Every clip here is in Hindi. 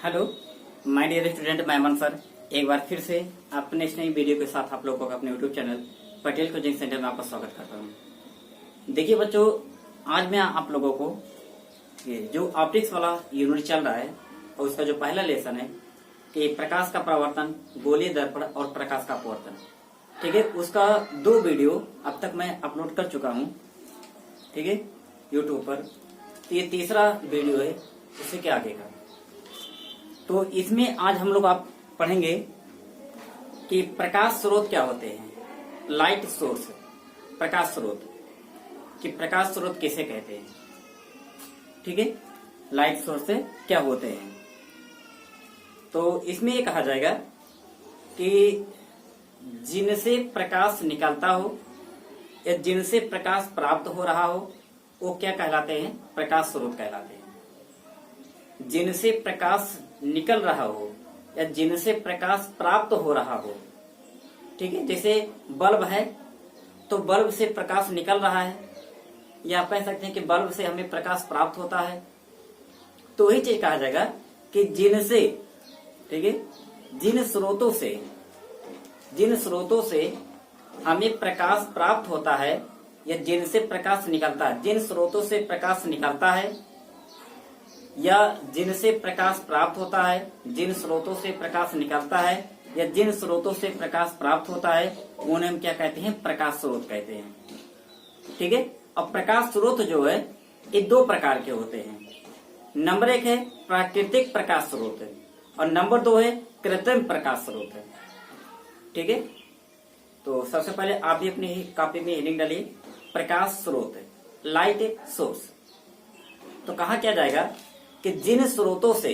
हेलो माय डियर स्टूडेंट, मैं अमन सर एक बार फिर से अपने इस नई वीडियो के साथ आप लोगों को अपने YouTube channel Patel coaching centre में आपका स्वागत करता हूं। देखिए बच्चों, आज मैं आप लोगों को ये जो ऑप्टिक्स वाला यूनिट चल रहा है और उसका जो पहला लेसन है कि प्रकाश का परावर्तन, गोलीय दर्पण और प्रकाश का अपवर्तन, ठीक है, उसका 2 वीडियो अब तक मैं अपलोड कर चुका हूँ, ठीक है, यूट्यूब पर। तो ये तीसरा वीडियो है उसी के आगे का। तो इसमें आज हम लोग आप पढ़ेंगे कि प्रकाश स्रोत क्या होते हैं, लाइट सोर्स, प्रकाश स्रोत, कि प्रकाश स्रोत किसे कहते हैं, ठीक है, लाइट सोर्स से क्या होते हैं। तो इसमें ये कहा जाएगा कि जिनसे प्रकाश निकलता हो या जिनसे प्रकाश प्राप्त हो रहा हो वो क्या कहलाते हैं, प्रकाश स्रोत कहलाते हैं। जिनसे प्रकाश निकल रहा हो या जिनसे प्रकाश प्राप्त हो रहा हो, ठीक है, जैसे बल्ब है तो बल्ब से प्रकाश निकल रहा है, या आप कह सकते हैं कि बल्ब से हमें प्रकाश प्राप्त होता है। तो वही चीज कहा जाएगा कि जिनसे, ठीक है, जिन स्रोतों से हमें प्रकाश प्राप्त होता है या जिनसे प्रकाश निकलता है, जिन स्रोतों से प्रकाश निकलता है या जिनसे प्रकाश प्राप्त होता है, जिन स्रोतों से प्रकाश निकलता है या जिन स्रोतों से प्रकाश प्राप्त होता है, उन्हें हम क्या कहते हैं, प्रकाश स्रोत कहते हैं, ठीक है। अब प्रकाश स्रोत जो है ये 2 प्रकार के होते हैं। नंबर 1 है प्राकृतिक प्रकाश स्रोत और नंबर 2 है कृत्रिम प्रकाश स्रोत, ठीक है। तो सबसे पहले आप भी अपनी कॉपी में हेडिंग डालिए, प्रकाश स्रोत, लाइट सोर्स। तो कहा क्या जाएगा कि जिन स्रोतों से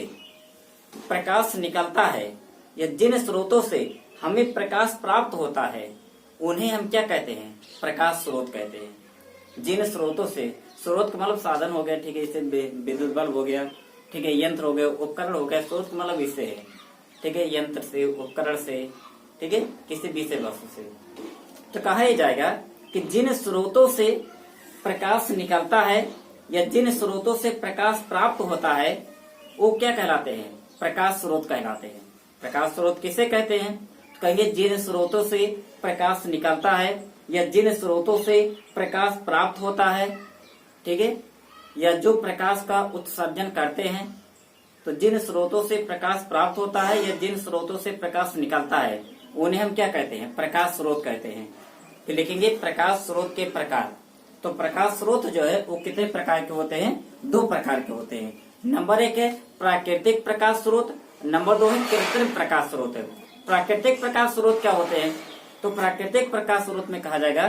प्रकाश निकलता है या जिन स्रोतों से हमें प्रकाश प्राप्त होता है उन्हें हम क्या कहते हैं, प्रकाश स्रोत कहते हैं। जिन स्रोतों से, स्रोत का मतलब साधन हो गया, ठीक है, इससे विद्युत बल्ब हो गया, ठीक है, यंत्र हो गया, उपकरण हो गया, स्रोत का मतलब इससे है, ठीक है, यंत्र से, उपकरण से, ठीक है, किसी विषय वस्तु से। तो कहा यह जाएगा कि जिन स्रोतों से प्रकाश निकलता है या जिन स्रोतों से प्रकाश प्राप्त होता है वो क्या कहलाते हैं, प्रकाश स्रोत कहलाते हैं। प्रकाश स्रोत किसे कहते हैं, तो कहेंगे जिन स्रोतों से प्रकाश निकलता है या जिन स्रोतों से प्रकाश प्राप्त होता है, ठीक है, या जो प्रकाश का उत्सर्जन करते हैं। तो जिन स्रोतों से प्रकाश प्राप्त होता है या जिन स्रोतों से प्रकाश निकलता है उन्हें हम क्या कहते हैं, प्रकाश स्रोत कहते हैं। फिर लिखेंगे प्रकाश स्रोत के प्रकार। तो प्रकाश स्रोत जो है वो कितने प्रकार के होते हैं, 2 प्रकार के होते हैं। नंबर 1 है प्राकृतिक प्रकाश स्रोत, नंबर 2 है कृत्रिम प्रकाश स्रोत। प्राकृतिक प्रकाश स्रोत क्या होते हैं, तो प्राकृतिक प्रकाश स्रोत में कहा जाएगा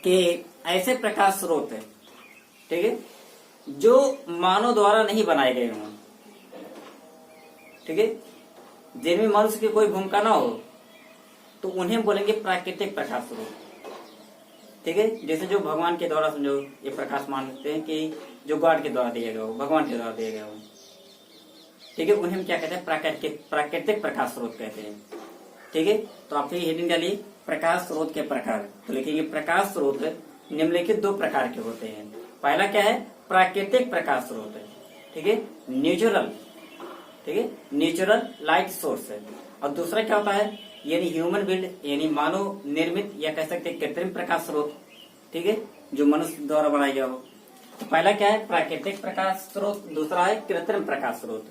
कि ऐसे प्रकाश स्रोत है, ठीक है, जो मानव द्वारा नहीं बनाए गए हों, ठीक है, जिनमें मनुष्य की कोई भूमिका ना हो, तो उन्हें बोलेंगे प्राकृतिक प्रकाश स्रोत, ठीक है। जैसे जो भगवान के द्वारा, समझो ये प्रकाश मानते हैं कि जो गॉड के द्वारा दिया गया हो, भगवान के द्वारा दिया गया हो, ठीक है, उन्हें हम क्या कहते हैं, प्राकृतिक प्रकाश स्रोत कहते हैं, ठीक है। तो आप हेडिंग डालिए प्रकाश स्रोत के प्रकार। तो लिखेंगे प्रकाश स्रोत निम्नलिखित 2 प्रकार के होते हैं। पहला क्या है, प्राकृतिक प्रकाश स्रोत, ठीक है, नेचुरल, ठीक है, नेचुरल लाइट सोर्स है। और दूसरा क्या होता है, यानी ह्यूमन बिल्ड, यानी मानव निर्मित, या कह सकते हैं कृत्रिम प्रकाश स्रोत, ठीक है, जो मनुष्य द्वारा बनाया गया हो। तो पहला क्या है, प्राकृतिक प्रकाश स्रोत, दूसरा है कृत्रिम प्रकाश स्रोत।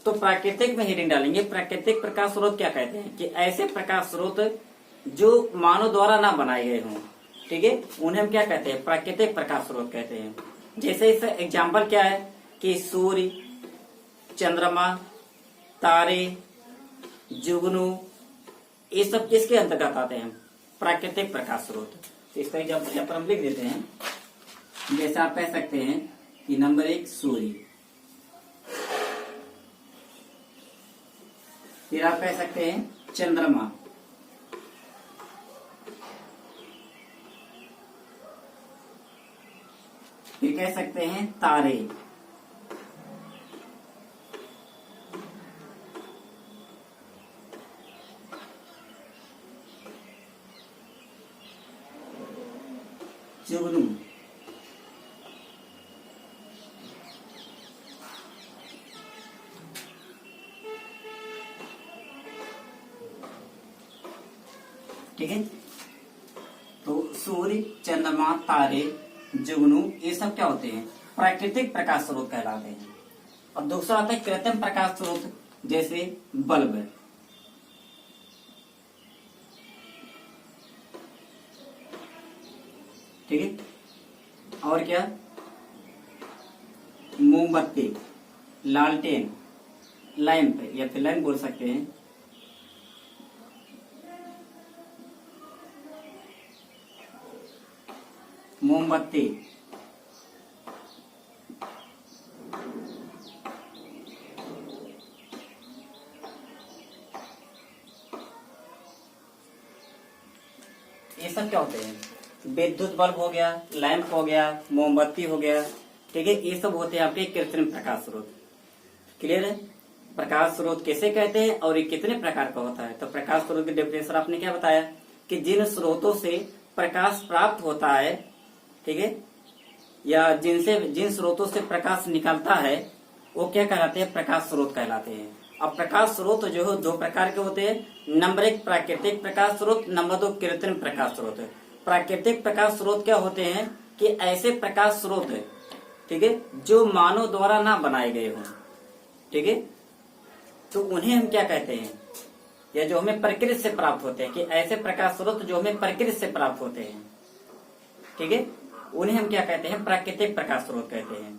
तो प्राकृतिक में हेडिंग डालेंगे प्राकृतिक प्रकाश स्रोत क्या कहते हैं, कि ऐसे प्रकाश स्रोत जो मानव द्वारा ना बनाए गए हों, ठीक है, उन्हें हम क्या कहते हैं, प्राकृतिक प्रकाश स्रोत कहते हैं। जैसे इसका एग्जाम्पल क्या है कि सूर्य, चंद्रमा, तारे, जुगनू, ये सब किसके अंतर्गत आते हैं, प्राकृतिक प्रकाश स्रोत। तो इसका एग्जाम्पल यहाँ पर हम लिख देते हैं। जैसे आप कह सकते हैं कि नंबर 1 सूर्य, फिर आप कह सकते हैं चंद्रमा, फिर कह सकते हैं तारे, जुगनू, ठीक है। तो सूर्य, चंद्रमा, तारे, जुगनू, ये सब क्या होते हैं? प्राकृतिक प्रकाश स्रोत कहलाते हैं। और दूसरा आता है कृत्रिम प्रकाश स्रोत, जैसे बल्ब। ठीक है। और क्या? मोमबत्ती, लालटेन, लैंप या फिर लैंप बोल सकते हैं। मोमबत्ती, ये सब क्या होते हैं? विद्युत बल्ब हो गया, लैंप हो गया, मोमबत्ती हो गया। ठीक है, ये सब होते हैं आपके कृत्रिम प्रकाश स्रोत। क्लियर है? प्रकाश स्रोत कैसे कहते हैं और ये कितने प्रकार का होता है? तो प्रकाश स्रोत की डेफिनेशन आपने क्या बताया कि जिन स्रोतों से प्रकाश प्राप्त होता है, ठीक है, या जिन स्रोतों से प्रकाश निकलता है, वो क्या कहलाते हैं? प्रकाश स्रोत कहलाते हैं। अब प्रकाश स्रोत जो है दो प्रकार के होते हैं। नंबर 1 प्राकृतिक प्रकाश स्रोत, नंबर 2 कृत्रिम प्रकाश स्रोत। प्राकृतिक प्रकाश स्रोत क्या होते हैं कि ऐसे प्रकाश स्रोत है, ठीक है, जो मानव द्वारा ना बनाए गए हों। ठीक है, तो उन्हें हम क्या कहते हैं? या जो हमें प्रकृति से प्राप्त होते हैं, कि ऐसे प्रकाश स्रोत जो हमें प्रकृति से प्राप्त होते हैं, ठीक है, उन्हें हम क्या कहते हैं? प्राकृतिक प्रकाश स्रोत कहते हैं।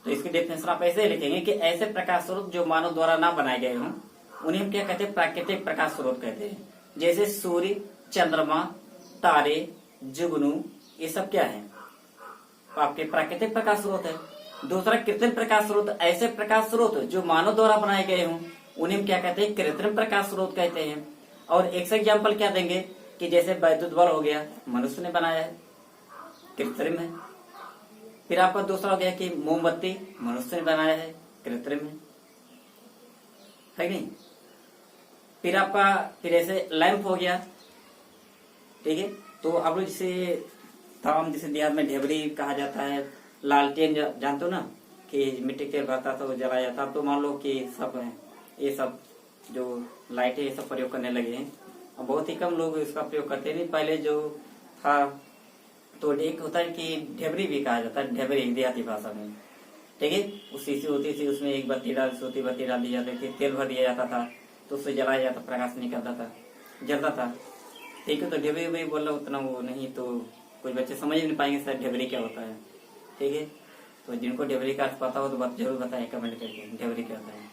तो इसकी डेफिनेशन आप ऐसे लिखेंगे कि ऐसे प्रकाश स्रोत जो मानव द्वारा ना बनाए गए हों, उन्हें हम क्या कहते हैं? प्राकृतिक प्रकाश स्रोत कहते हैं। जैसे सूर्य, चंद्रमा, तारे, जुगनू, ये सब क्या है? आपके प्राकृतिक प्रकाश स्रोत है। दूसरा कृत्रिम प्रकाश स्रोत, ऐसे प्रकाश स्रोत जो मानव द्वारा बनाए गए हों, उन्हें हम क्या कहते हैं? कृत्रिम प्रकाश स्रोत कहते हैं। और एक से एग्जाम्पल क्या देंगे कि जैसे विद्युत बल्ब हो गया, मनुष्य ने बनाया है, कृत्रिम है। फिर आपका दूसरा हो गया कि मोमबत्ती, मनुष्य ने बनाया है, कृत्रिम है नहीं? फिर आपका फिर ऐसे लैंप हो गया। ठीक है, तो आप लोग जिसे ताम, जिसे देहात में ढेबरी कहा जाता है, लालटेन जानते हो ना, कि मिट्टी तेल भरता था वो जलाया जाता। तो मान लो कि सब है, ये सब जो लाइट है ये सब प्रयोग करने लगे हैं। और बहुत ही कम लोग इसका प्रयोग करते नहीं। पहले जो था तो एक होता है कि ढेबरी भी कहा जाता है, ढेबरी देहाती भाषा में। ठीक है, वो शीशी होती थी, उसमें एक बत्ती डाल, सोती बत्ती डाल दी जाती थी, तेल भर दिया जाता था, तो उससे जलाया जाता, प्रकाश निकलता था, जलता था। ठीक है, तो ढेबरी भी बोल रहा उतना वो नहीं, तो कुछ बच्चे समझ नहीं पाएंगे सर ढेबरी क्या होता है। ठीक है, तो जिनको ढेबरी का अर्थ पता हो तो जरूर बताएं कमेंट करके ढेबरी क्या होता है।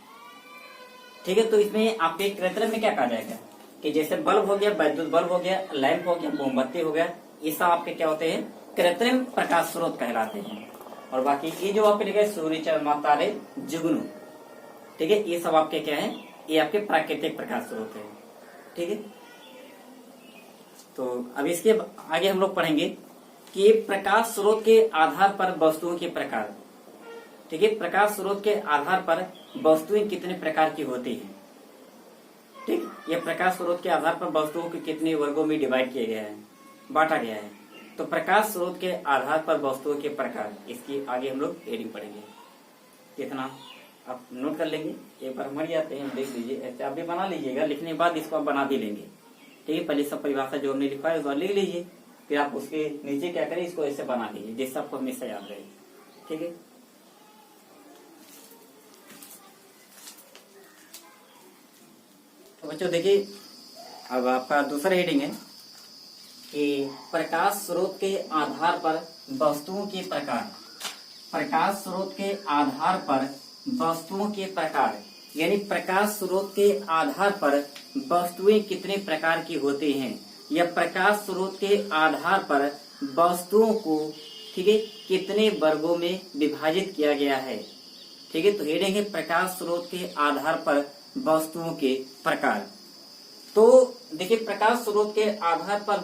ठीक है, तो इसमें आपके कृत्रिम में क्या कहा जाएगा कि जैसे बल्ब हो गया, विद्युत बल्ब हो गया, लैंप हो गया, मोमबत्ती हो गया, ये सब आपके क्या होते हैं? कृत्रिम प्रकाश स्रोत कहलाते हैं। और बाकी ये जो आपके लिखे सूर्य, चंद्रमा, तारे, जुगनू, ठीक है, ये सब आपके क्या है? ये आपके प्राकृतिक प्रकाश स्रोत है। ठीक है, तो अब इसके आगे हम लोग पढ़ेंगे कि प्रकाश स्रोत के आधार पर वस्तुओं के प्रकार। ठीक है, प्रकाश स्रोत के आधार पर वस्तुएं कितने प्रकार की होती हैं। ठीक, ये प्रकाश स्रोत के आधार पर वस्तुओं के कितने वर्गों में डिवाइड किया गया है, बांटा गया है। तो प्रकाश स्रोत के आधार पर वस्तुओं के प्रकार, इसकी आगे हम लोग हेडिंग पढ़ेंगे। कितना आप नोट कर लेंगे, एक बार हमारी आते हैं देख लीजिए, ऐसे आप भी बना लीजिएगा, लिखने के बाद इसको आप बना भी लेंगे। ठीक है, पहले सब परिभाषा जो हमने लिखा है उसको लिख लीजिए, फिर आप उसके नीचे क्या करें, इसको ऐसे बना लीजिए जिससे आपको हमेशा याद रहे। ठीक है, तो बच्चों देखिए, अब आपका दूसरा हेडिंग है कि प्रकाश स्रोत के आधार पर वस्तुओं के प्रकार। प्रकाश स्रोत के आधार पर वस्तुओं के प्रकार, यानी प्रकाश स्रोत के आधार पर वस्तुएं कितने प्रकार की होती हैं, या प्रकाश स्रोत के आधार पर वस्तुओं को, ठीक है, कितने वर्गों में विभाजित किया गया है। ठीक है, तो हेडिंग है प्रकाश स्रोत के आधार पर वस्तुओं के प्रकार। तो देखिए, प्रकाश स्रोत के आधार पर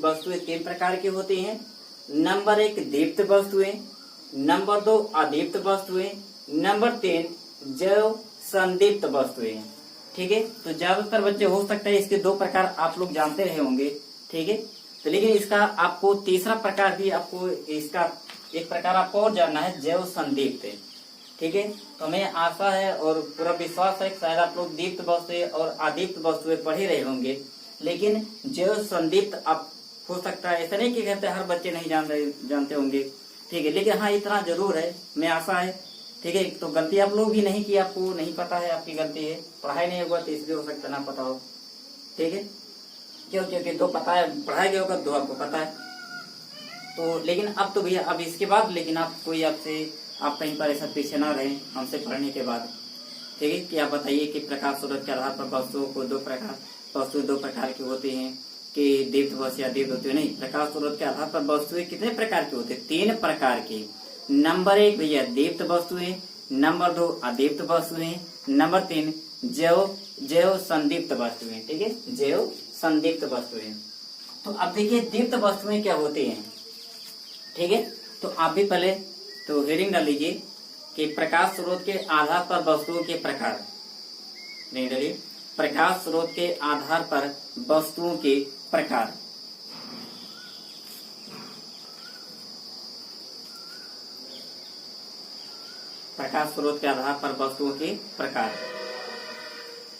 वस्तुएं 3 प्रकार की होती हैं। नंबर 1 दीप्त वस्तुएं, नंबर 2 अदीप्त वस्तुएं, नंबर 3 जैव संदीप्त वस्तुएं। ठीक है, तो ज्यादातर बच्चे हो सकता है इसके 2 प्रकार आप लोग जानते रहे होंगे। ठीक है, तो लेकिन इसका आपको तीसरा प्रकार भी, आपको इसका एक प्रकार आपको और जानना है, जैव संदीप्त। ठीक है, तो हमें आशा है और पूरा विश्वास है कि शायद आप लोग दीप्त वस्तुएं और अदीप्त वस्तुएं पढ़ ही रहे होंगे। लेकिन जो संदीप्त आप हो सकता है, ऐसा नहीं कि कहते हर बच्चे नहीं जानते होंगे, ठीक है, लेकिन हाँ इतना जरूर है, मैं आशा है, ठीक है। तो गलती आप लोग भी नहीं की, आपको नहीं पता है, आपकी गलती है, पढ़ाई नहीं हुआ तो इसलिए हो सकता ना पता हो, ठीक है। क्योंकि दो पता है, पढ़ाई गया होगा, दो आपको पता है। तो लेकिन अब तो भैया अब इसके बाद लेकिन आप कोई आप कहीं पर ऐसा पीछे ना रहे हमसे पढ़ने के बाद, ठीक है। कि आप बताइए कि प्रकाश स्रोत के आधार पर वस्तुओं को वस्तु दो प्रकार की होती हैं, कि दीप्त वस्तु या दीप्त वस्तु नहीं। प्रकाश स्रोत के आधार पर वस्तुएं कितने प्रकार की होती है? 3 प्रकार की। नंबर 1 भैया दीप्त वस्तुएं, नंबर 2 अदीप्त वस्तुएं, नंबर 3 जैव संदीप्त वस्तुएं, ठीक है, जैव संदीप्त वस्तुएं। तो अब देखिए दीप्त वस्तुएं क्या होती हैं, ठीक है। तो आप भी पहले तो हेडिंग डाल लीजिए कि प्रकाश स्रोत के आधार पर वस्तुओं के प्रकार, नहीं डालिए, प्रकाश स्रोत के आधार पर वस्तुओं के प्रकार। प्रकाश स्रोत के आधार पर वस्तुओं के प्रकार।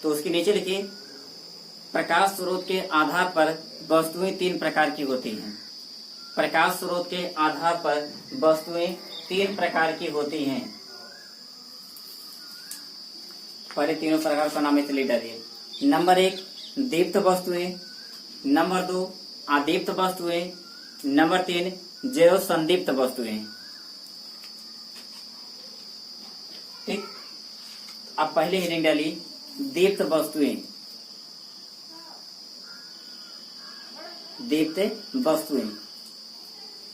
तो उसके नीचे लिखिए प्रकाश स्रोत के आधार पर वस्तुएं 3 प्रकार की होती हैं। प्रकाश स्रोत के आधार पर वस्तुएं 3 प्रकार की होती हैं। पहले तीनों प्रकार का नाम इसलिए डालिए। नंबर 1 दीप्त वस्तुएं, नंबर 2 अदीप्त वस्तुएं, नंबर 3 जैव संदीप्त वस्तुएं, ठीक। अब पहले हेडिंग डाली दीप्त वस्तुएं, दीप्त वस्तुएं।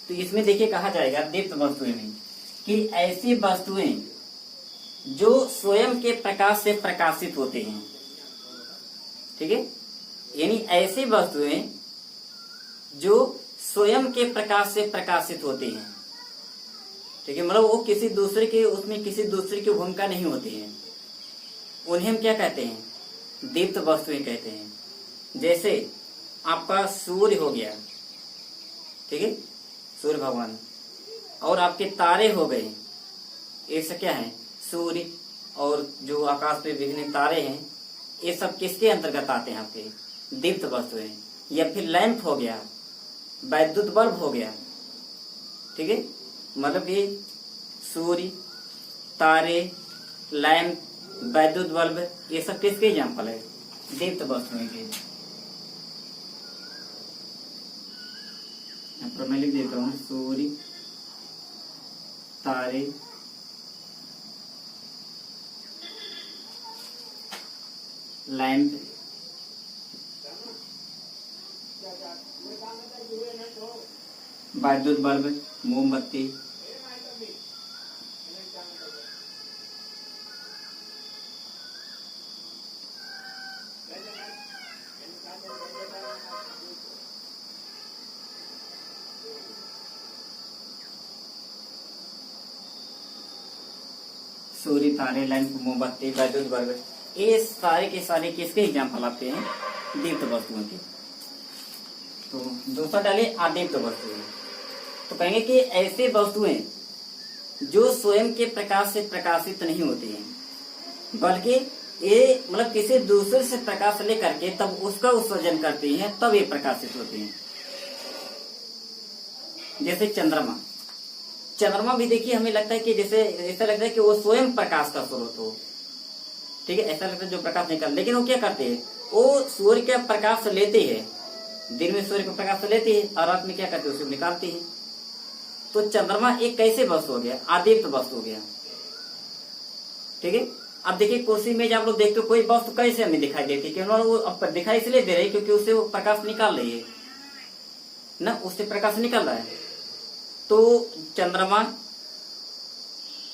तो इसमें देखिए कहा जाएगा दीप्त वस्तुएं में कि ऐसी वस्तुएं जो स्वयं के प्रकाश से प्रकाशित होते हैं, ठीक है, यानी ऐसी वस्तुएं जो स्वयं के प्रकाश से प्रकाशित होती हैं, ठीक है, मतलब वो किसी दूसरे की भूमिका नहीं होती है, उन्हें हम क्या कहते हैं? दीप्त वस्तुएं कहते हैं। जैसे आपका सूर्य हो गया, ठीक है, सूर्य भगवान, और आपके तारे हो गए, ये सब क्या है? सूर्य, और जो आकाश में विभिन्न तारे हैं, ये सब किसके अंतर्गत आते हैं? आपके दीप्त वस्तुएं। या फिर लैंप हो गया, वैद्युत बल्ब हो गया, ठीक है, मतलब ये सूर्य, तारे, लैंप, वैद्युत बल्ब, ये सब किसके एग्जाम्पल है? दीप्त वस्तुएं के। मैं लिख देता हूँ सूर्य, तारे, लैंप, वैद्युत बल्ब, मोमबत्ती, सूर्य, तारे, लैंप, मोमबत्ती, वैद्युत बल्ब, ये सारे के सारे किसके एग्जाम्पल आते हैं? दीप्त वस्तुओं के। तो दूसरा डालिए अदीप्त वस्तुएं। तो कहेंगे कि ऐसे वस्तुएं जो स्वयं के प्रकाश से प्रकाशित नहीं होती हैं, बल्कि ये मतलब किसी दूसरे से प्रकाश लेकर के तब उसका उत्सर्जन करती हैं, तब ये प्रकाशित होती हैं। जैसे चंद्रमा। चंद्रमा भी देखिए हमें लगता है कि जैसे ऐसा लगता है कि वो स्वयं प्रकाश का स्रोत हो, ठीक है, ऐसा लगता है जो प्रकाश निकल, लेकिन वो क्या करते हैं? वो सूर्य का प्रकाश लेते हैं, दिन में सूर्य का प्रकाश लेती है और रात में क्या करते हैं? उसे निकालती है। तो चंद्रमा एक कैसे वस्तु हो गया? अदीप्त वस्तु हो गया, ठीक है। अब देखिए कुर्सी में जब आप लोग देखते हो कोई वस्तु कैसे हमें दिखाई देती है? क्योंकि वो अब दिखाई इसलिए दे रही है क्योंकि उससे वो प्रकाश निकाल रही है ना, उससे प्रकाश निकल रहा है। तो चंद्रमा,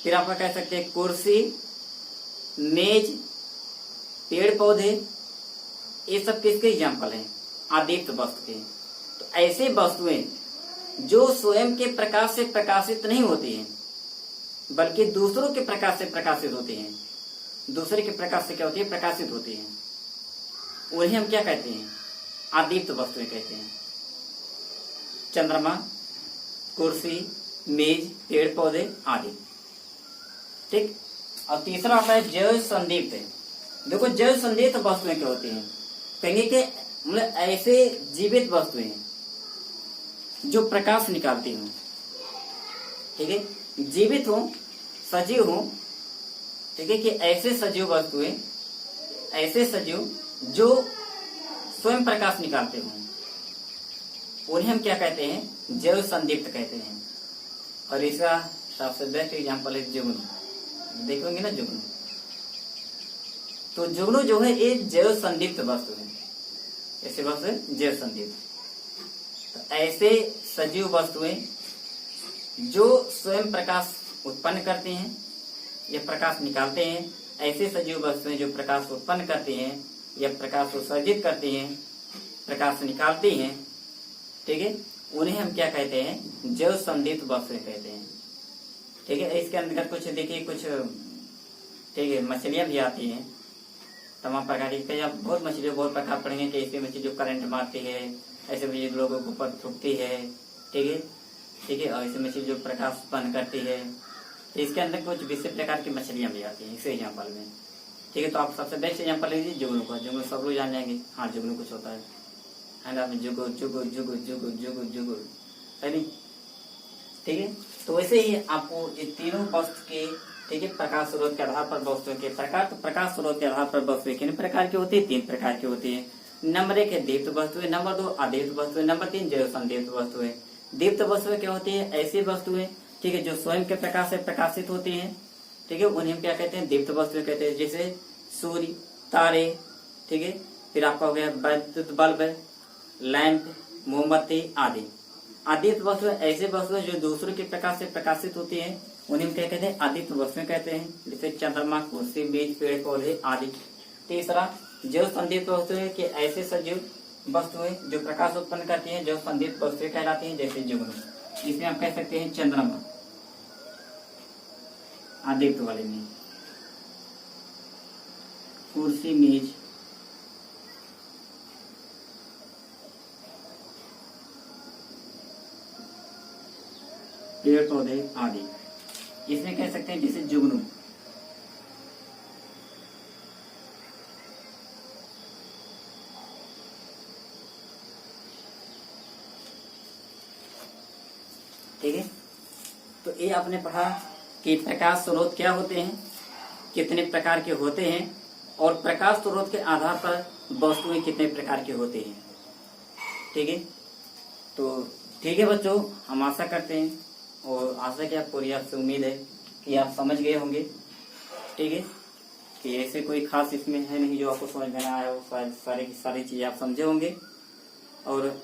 फिर आपका कह सकते हैं कुर्सी, मेज, पेड़ पौधे, ये सब किसके एग्जाम्पल हैं? अदीप्त वस्तु के। तो ऐसे वस्तुएं जो स्वयं के प्रकाश से प्रकाशित नहीं होती हैं, बल्कि दूसरों के प्रकाश से प्रकाशित होती हैं, दूसरे के प्रकाश से क्या होती है? प्रकाशित होती हैं, उन्हें हम क्या कहते हैं? अदीप्त वस्तुएं कहते हैं। चंद्रमा, कुर्सी, मेज, पेड़ पौधे आदि, ठीक। और तीसरा आता है जैव संदीप्त। देखो जैव संदीप्त वस्तुएं क्या होती हैं? कहेंगे कि मतलब ऐसे जीवित वस्तुएं जो प्रकाश निकालती हूँ, ठीक है, जीवित हो, सजीव हो, ठीक है, कि ऐसे सजीव वस्तुएं, ऐसे सजीव जो स्वयं प्रकाश निकालते हों, उन्हें हम क्या कहते हैं? जैव संदीप्त कहते हैं। और इसका सबसे बेस्ट एग्जाम्पल है जुगनू। देखोगे ना जुगनू, तो जुगनू जो है एक जैव संदीप्त वस्तु है। ऐसे वस्तु है जैव संदीप्त। तो ऐसे सजीव वस्तुएं जो स्वयं प्रकाश उत्पन्न करती हैं या प्रकाश निकालते हैं, ऐसे सजीव वस्तुएं जो प्रकाश उत्पन्न करती हैं या प्रकाश उत्सर्जित करती हैं, प्रकाश निकालती हैं, ठीक है, उन्हें हम क्या कहते हैं? जैव संदीप्त वस्तुएं कहते हैं। ठीक है, इसके अंतर्गत कुछ देखिए, कुछ ठीक है मछलियां भी आती हैं तमाम प्रकार की। आप बहुत मछलियां बहुत प्रकार पढ़ेंगे कि ऐसी मछली जो करंट मारती है, ऐसे मछली लोगों को ऊपर थूकती है, ठीक है, ठीक है, और ऐसी मछली जो प्रकाश उत्पन्न करती है। तो इसके अंदर कुछ विशेष प्रकार की मछलियां भी आती हैं इस एग्जाम्पल में। ठीक है, तो आप सबसे बेस्ट एग्जाम्पल लीजिए जुगनू का। जुगनू सब लोग जान जाएंगे, हाँ जुगनू कुछ होता है ना, जुगु जुगु जुगु जुगु जुगु जुगु, है नहीं? ठीक है, तो वैसे ही आपको ये तीनों वस्तु के, ठीक है, प्रकाश स्रोत के आधार पर वस्तुओं के प्रकार, तो प्रकाश स्रोत के आधार पर वस्तुएं कितने प्रकार की होती है? 3 प्रकार की होती है। नंबर 1 है दीप्त वस्तुएं, नंबर 2 अदीप्त वस्तुएं, नंबर 3 जैव संदीप्त वस्तुएं। दीप्त वस्तुएं क्या होती है? ऐसी वस्तुएं, ठीक है, जो स्वयं के प्रकाश से प्रकाशित होती हैं, ठीक है, उन्हें हम क्या कहते हैं? दीप्त वस्तुएं कहते हैं। जैसे सूर्य, तारे, ठीक है, फिर आपका हो गया विद्युत बल्ब, लैंप, मोमबत्ती आदि। अदीप्त वस्तुएं ऐसे वस्तुएं जो दूसरों के प्रकाश से प्रकाशित होती हैं, उन्हें हम क्या कहते हैं? अदीप्त वस्तुएं कहते हैं। जैसे चंद्रमा, कुर्सी, मेज, पेड़ पौधे आदि। तीसरा जैव संदीप्त वस्तुएं कि ऐसे सजीव वस्तुएं जो प्रकाश उत्पन्न करती हैं, जैव संदीप्त वस्तुएं कहलाती हैं। जैसे जुगनू, इसमें आप कह सकते हैं चंद्रमा अदीप्त वाले में, कुर्सी, मेज, पेड़ पौधे आदि, इसमें कह सकते हैं जैसे जुगनू। ठीक है, तो ये आपने पढ़ा कि प्रकाश स्रोत क्या होते हैं, कितने प्रकार के होते हैं, और प्रकाश स्रोत के आधार पर वस्तुएं कितने प्रकार के होते हैं। ठीक है, तो ठीक है बच्चों, हम आशा करते हैं और आशा की पूरी आपसे उम्मीद है कि आप समझ गए होंगे। ठीक है, कि ऐसे कोई खास इसमें है नहीं जो आपको समझ में आया हो, सारी चीजें आप समझे होंगे। और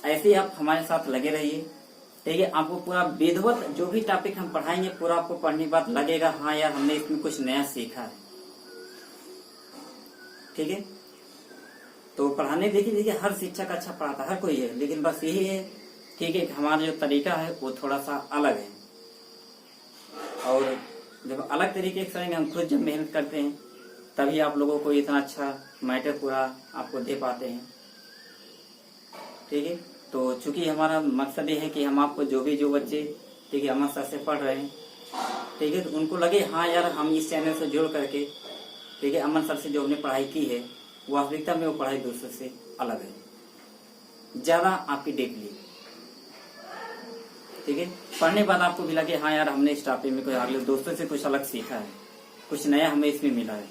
ऐसे ही आप हमारे साथ लगे रहिए। ठीक है, आपको पूरा विधिवत जो भी टॉपिक हम पढ़ाएंगे पूरा आपको पढ़ने के बाद लगेगा हाँ यार हमने इसमें कुछ नया सीखा है। ठीक है, तो पढ़ाने देखिए हर शिक्षक अच्छा पढ़ाता है, हर कोई है, लेकिन बस यही है, ठीक है, हमारा जो तरीका है वो थोड़ा सा अलग है। और जब अलग तरीके से करेंगे, हम खुद जब मेहनत करते हैं तभी आप लोगों को इतना अच्छा मैटर पूरा आपको दे पाते हैं। ठीक है, तो चूंकि हमारा मकसद ये है कि हम आपको जो बच्चे, ठीक है, अमन सर से पढ़ रहे हैं, ठीक है, तो उनको लगे हाँ यार हम इस चैनल से जुड़ करके, ठीक है, अमन सर से जो हमने पढ़ाई की है वास्तविकता में वो पढ़ाई दूसरे से अलग है, ज्यादा आपकी डीपली। ठीक है, पढ़ने के बाद आपको भी लगे हाँ यार हमने इस टॉपिक में कोई अगले दोस्तों से कुछ अलग सीखा है, कुछ नया हमें इसमें मिला है।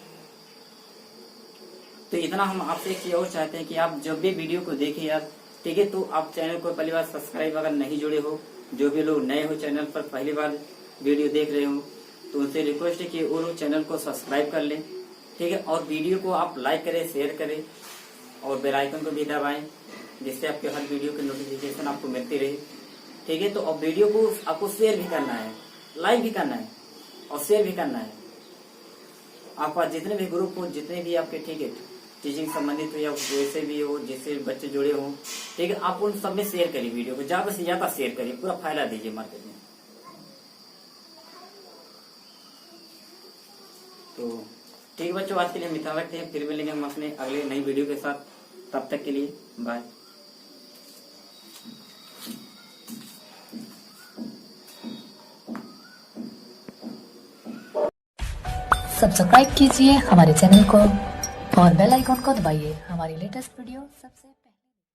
तो इतना हम आपसे एक चीज और चाहते हैं कि आप जब भी वीडियो को देखें यार, ठीक है, तो आप चैनल को पहली बार सब्सक्राइब अगर नहीं जुड़े हो, जो भी लोग नए हो चैनल पर पहली बार वीडियो देख रहे हो, तो उनसे रिक्वेस्ट है कि वो लोग चैनल को सब्सक्राइब कर लें। ठीक है, और वीडियो को आप लाइक करें, शेयर करें और बेल आइकन को भी दबाएं, जिससे आपके हर वीडियो की नोटिफिकेशन आपको मिलती रहे। ठीक है, तो अब वीडियो को आपको शेयर भी करना है, लाइक भी करना है और शेयर भी करना है। आपका जितने भी ग्रुप हो, जितने भी आपके, ठीक है, टीचिंग संबंधित हो या वैसे भी हो, जिससे बच्चे जुड़े हों, ठीक है, आप उन सब में शेयर करिए, वीडियो को ज्यादा से ज्यादा शेयर करिए, पूरा फैला दीजिए मार्केट में। तो ठीक है बच्चों, आज के लिए हम इतना रखते हैं, फिर मिलेंगे हम अपने अगले नई वीडियो के साथ। तब तक के लिए बाय। सब्सक्राइब कीजिए हमारे चैनल को और बेल आइकॉन को दबाइए हमारी लेटेस्ट वीडियो सबसे